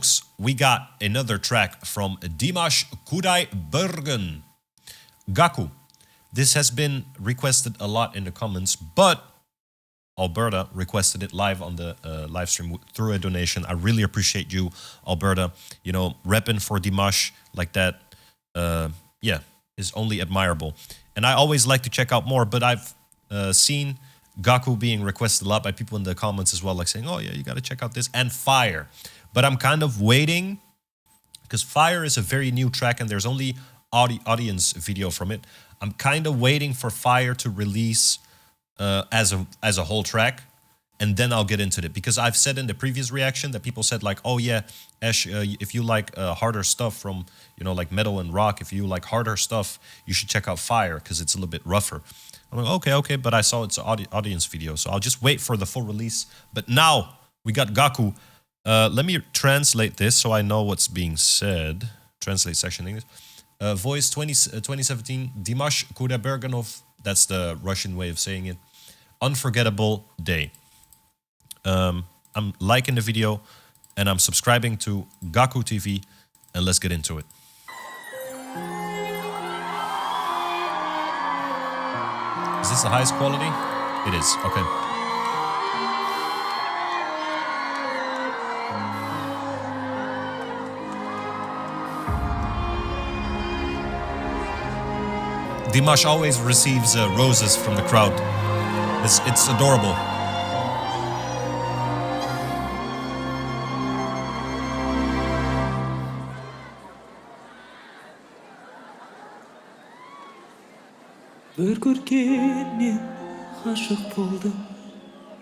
folks, we got another track from DIMASH QUDAIBERGEN. Gaku. This has been requested a lot in the comments, but Alberta requested it live on the live stream through a donation. I really appreciate you, Alberta. You know, repping for DIMASH like that, yeah, is only admirable. And I always like to check out more, but I've seen Gaku being requested a lot by people in the comments as well, like saying, oh yeah, you got to check out this, and Fire. But I'm kind of waiting, because Fire is a very new track and there's only audience video from it. I'm kind of waiting for Fire to release as a whole track, and then I'll get into it. Because I've said in the previous reaction that people said like, oh yeah, Ash, if you like harder stuff from, you know, like metal and rock, if you like harder stuff, you should check out Fire because it's a little bit rougher. I'm like, okay, but I saw it's an audience video, so I'll just wait for the full release. But now we got Gaku. Let me translate this so I know what's being said. Translate section English. Voice 2017, DIMASH QUDAIBERGEN, that's the Russian way of saying it. Unforgettable day. I'm liking the video and I'm subscribing to Gaku TV, and let's get into it. Is this the highest quality? It is, okay. DIMASH always receives roses from the crowd. It's adorable. Bir көргеннен ғашық болдым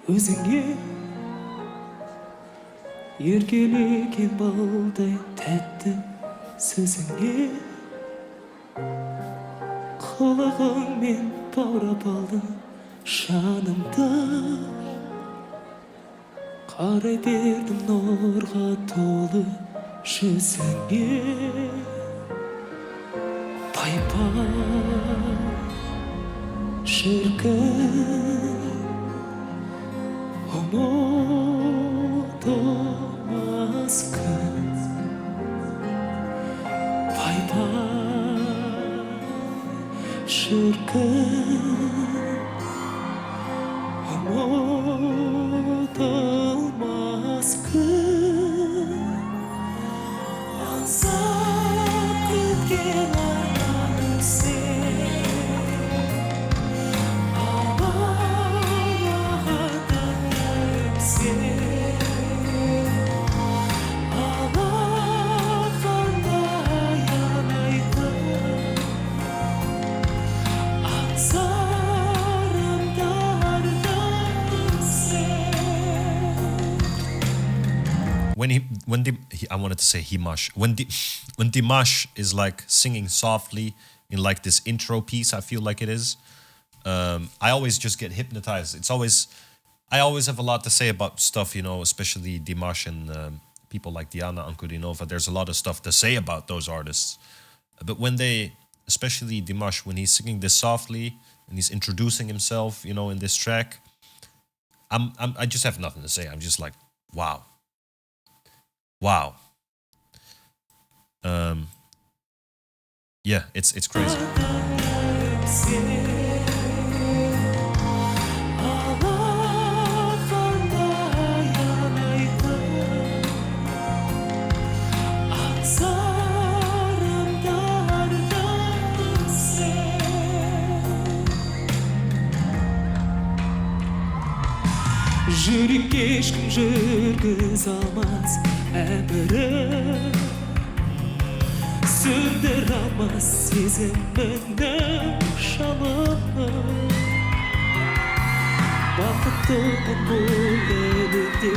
өзіңе, еркелеген балдай тәтті сөзіңе, қылығыңмен баурап алдың жанымды, қарай бердім нұрға толы жүзіңе. Пай-пай şirkin unutamaz kız. Pay pay şirkin unutamaz kız. Ansam gitken ayağını sen. I wanted to say DIMASH. When DIMASH is like singing softly in like this intro piece, I feel like it is. I always just get hypnotized. I always have a lot to say about stuff, you know, especially DIMASH and people like Diana Ankudinova. There's a lot of stuff to say about those artists. But when they, especially DIMASH, when he's singing this softly and he's introducing himself, you know, in this track, I just have nothing to say. I'm just like, wow. Wow. Yeah, it's crazy. Жүрекке ешкім жүргіз алмас әмірі, сөндір алмас сезімімнің жалынын. Бақыттымын бұл әлемде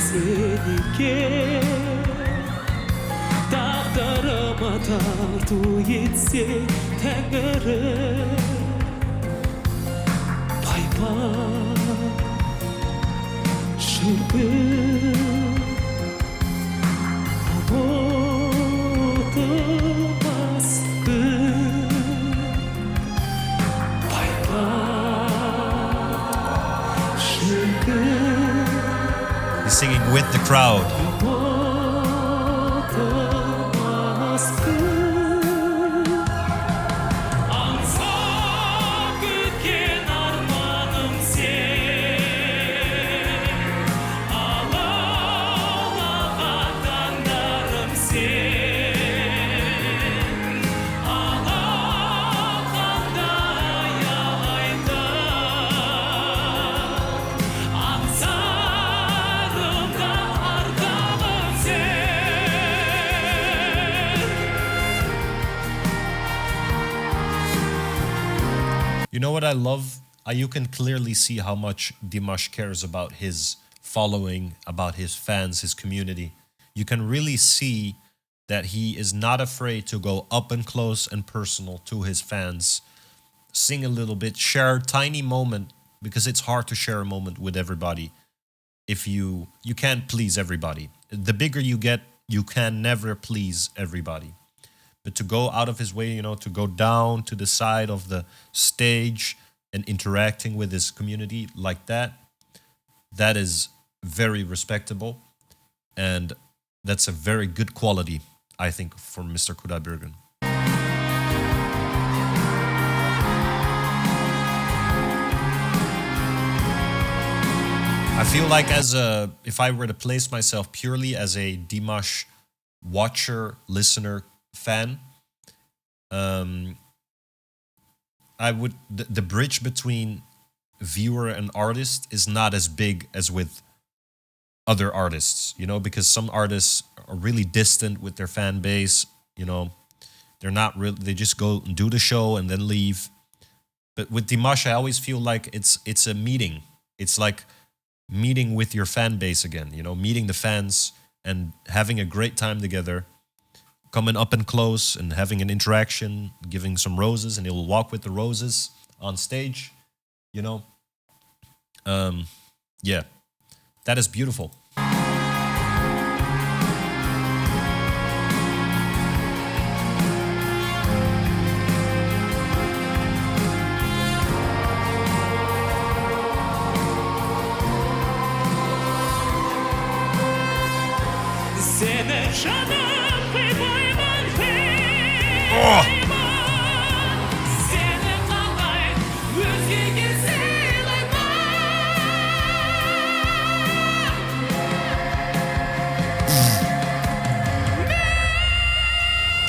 сен екен, тағдырыма тарту етсе Тәңірім. Пай-пай şirkin unutamaz kız. Pay-pay şirkin. He's singing with the crowd. know what I love? You can clearly see how much Dimash cares about his following, about his fans, his community. You can really see that he is not afraid to go up and close and personal to his fans, sing a little bit, share a tiny moment, because it's hard to share a moment with everybody. If you can't please everybody. The bigger you get, you can never please everybody. But to go out of his way, to go down to the side of the stage and interacting with his community like that, that is very respectable. And that's a very good quality, I think, for Mr. QUDAIBERGEN. I feel like if I were to place myself purely as a Dimash watcher, listener, fan, I would the bridge between viewer and artist is not as big as with other artists, because some artists are really distant with their fan base, they're not really, they just go and do the show and then leave. But with Dimash, I always feel like it's a meeting. It's like meeting with your fan base again, meeting the fans and having a great time together, coming up and close and having an interaction, giving some roses, and he'll walk with the roses on stage, yeah, that is beautiful. Oh!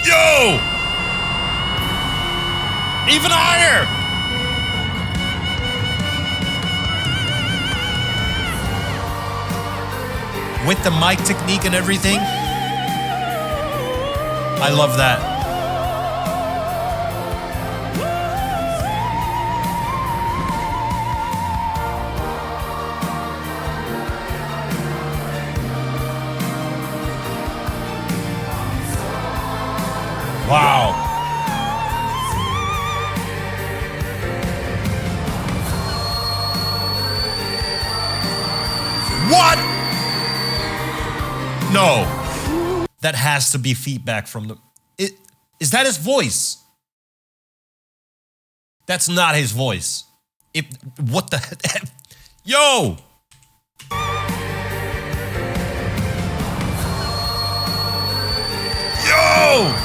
Yo! Even higher! With the mic technique and everything, I love that. Wow. What? No. That has to be feedback from the... Is that his voice? That's not his voice. What the... Yo! Yo!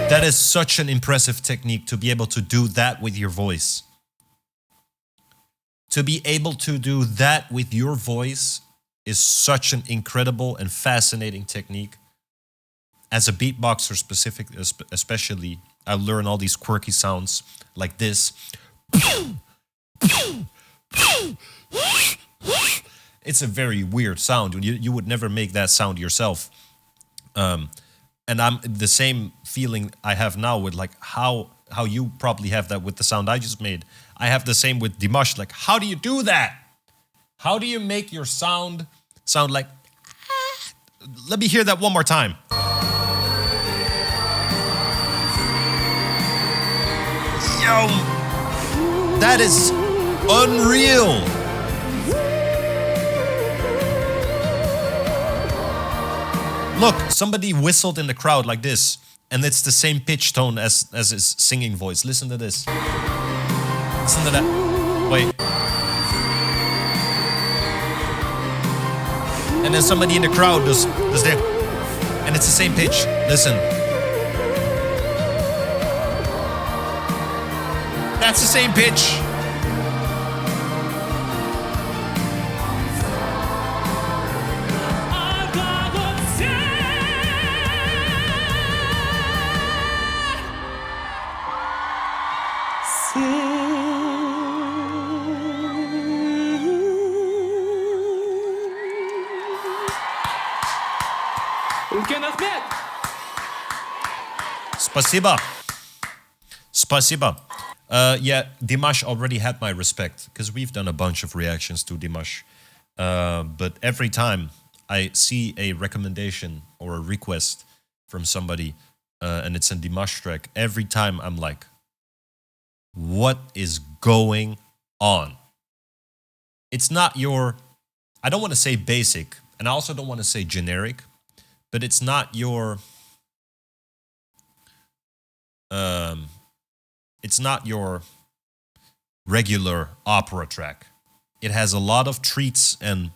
That is such an impressive technique to be able to do that with your voice. To be able to do that with your voice is such an incredible and fascinating technique. As a beatboxer especially, I learn all these quirky sounds like this. It's a very weird sound. You would never make that sound yourself. And I'm the same feeling I have now with like how you probably have that with the sound I just made. I have the same with Dimash. Like, how do you do that? How do you make your sound like... Let me hear that one more time. Yo, that is unreal. Look, somebody whistled in the crowd like this, and it's the same pitch tone as his singing voice. Listen to this. Listen to that. Wait. And then somebody in the crowd does that. And it's the same pitch. Listen. That's the same pitch. Ulken Ahmet. Spasiba. Spasiba. Yeah, Dimash already had my respect because we've done a bunch of reactions to Dimash. But every time I see a recommendation or a request from somebody and it's a Dimash track, every time I'm like, what is going on? It's not your, I don't want to say basic, and I also don't want to say generic, but it's not your, it's not your regular opera track. It has a lot of treats and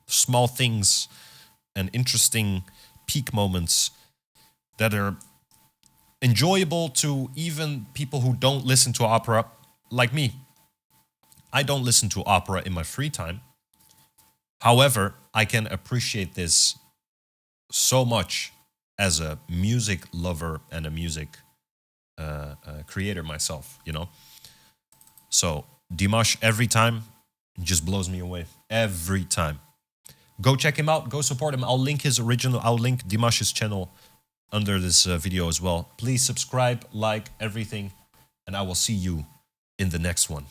small things and interesting peak moments that are enjoyable to even people who don't listen to opera like me. I don't listen to opera in my free time. However, I can appreciate this so much as a music lover and a music creator myself, you know? So Dimash every time just blows me away. Every time. Go check him out. Go support him. I'll link Dimash's channel under this video as well. Please subscribe, like, everything, and I will see you in the next one.